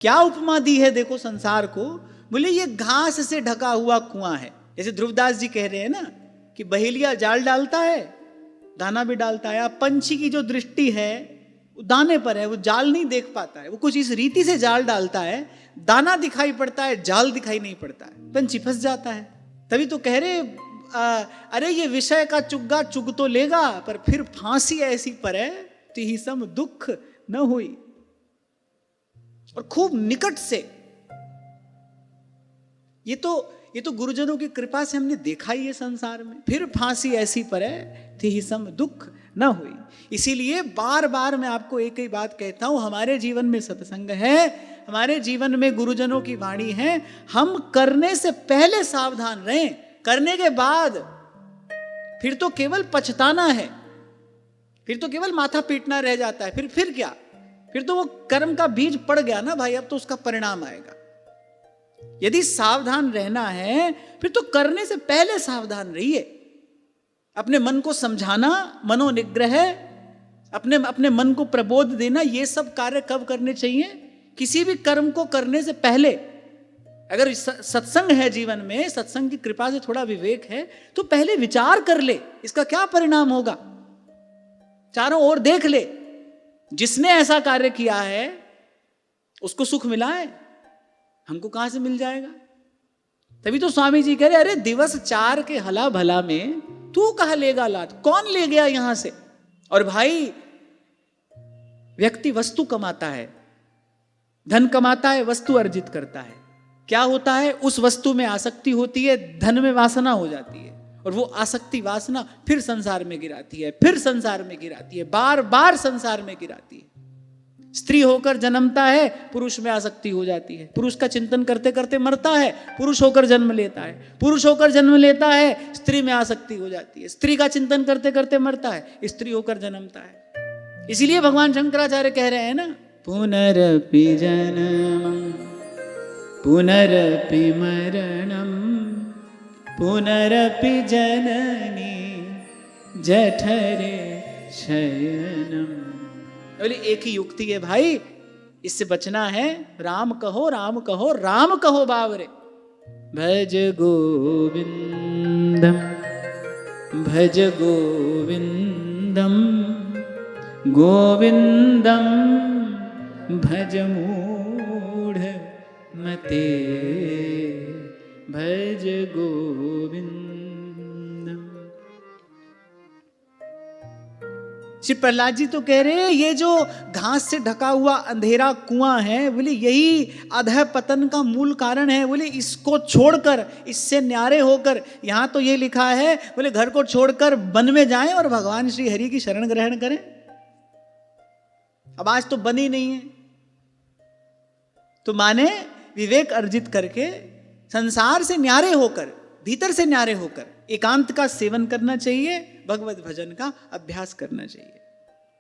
क्या उपमा दी है देखो संसार को। बोले ये घास से ढका हुआ कुआं है। जैसे ध्रुवदास जी कह रहे हैं ना कि बहेलिया जाल डालता है, दाना भी डालता है। पंछी की जो दृष्टि है वो दाने पर है, वो जाल नहीं देख पाता है। वो कुछ इस रीति से जाल डालता है, दाना दिखाई पड़ता है, जाल दिखाई नहीं पड़ता है, पंछी फंस जाता है। तभी तो कह रहे अरे ये विषय का चुग्गा चुग तो लेगा, पर फिर फांसी ऐसी परे तिहि सम दुख न हुई। और खूब निकट से ये तो गुरुजनों की कृपा से हमने देखा ही है संसार में। फिर फांसी ऐसी परे तिहि सम दुख न हुई। इसीलिए बार बार मैं आपको एक ही बात कहता हूं, हमारे जीवन में सत्संग है, हमारे जीवन में गुरुजनों की वाणी है। हम करने से पहले सावधान रहें, करने के बाद फिर तो केवल पछताना है, फिर तो केवल माथा पीटना रह जाता है। फिर क्या, फिर तो वो कर्म का बीज पड़ गया ना भाई, अब तो उसका परिणाम आएगा। यदि सावधान रहना है फिर तो करने से पहले सावधान रहिए। अपने मन को समझाना, मनोनिग्रह, अपने मन को प्रबोध देना, ये सब कार्य कब करने चाहिए? किसी भी कर्म को करने से पहले। अगर सत्संग है जीवन में, सत्संग की कृपा से थोड़ा विवेक है, तो पहले विचार कर ले इसका क्या परिणाम होगा, चारों ओर देख ले। जिसने ऐसा कार्य किया है उसको सुख मिला है, हमको कहां से मिल जाएगा? तभी तो स्वामी जी कह रहे अरे दिवस 4 के हला भला में तू कहां लेगा लात, कौन ले गया यहां से? और भाई व्यक्ति वस्तु कमाता है, धन कमाता है, वस्तु अर्जित करता है। क्या होता है, उस वस्तु में आसक्ति होती है, धन में वासना हो जाती है, और वो आसक्ति वासना फिर संसार में गिराती है, फिर संसार में गिराती है, बार बार संसार में गिराती है। स्त्री होकर जन्मता है, पुरुष में आसक्ति हो जाती है, पुरुष का चिंतन करते करते मरता है, पुरुष होकर जन्म लेता है, पुरुष होकर जन्म लेता है, स्त्री में आसक्ति हो जाती है, स्त्री का चिंतन करते करते मरता है, स्त्री होकर जन्मता है। इसीलिए भगवान शंकराचार्य कह रहे हैं ना, पुनरपि जन्मं पुनरपि मरणं पुनरपि जननी जठरे शयनम। बोले एक ही युक्ति है भाई, इससे बचना है। राम कहो, राम कहो, राम कहो बावरे। भज गोविंदम भज गोविंदम गोविंदम भज मूढ़ मते भज गोविंदम। श्री प्रहलाद जी तो कह रहे हैं ये जो घास से ढका हुआ अंधेरा कुआं है, बोले यही अधः पतन का मूल कारण है। बोले इसको छोड़कर, इससे न्यारे होकर, यहां तो ये लिखा है बोले घर को छोड़कर वन में जाएं और भगवान श्री हरि की शरण ग्रहण करें। अब आज तो वन ही नहीं है, तो माने विवेक अर्जित करके संसार से न्यारे होकर, भीतर से न्यारे होकर एकांत का सेवन करना चाहिए, भगवत भजन का अभ्यास करना चाहिए।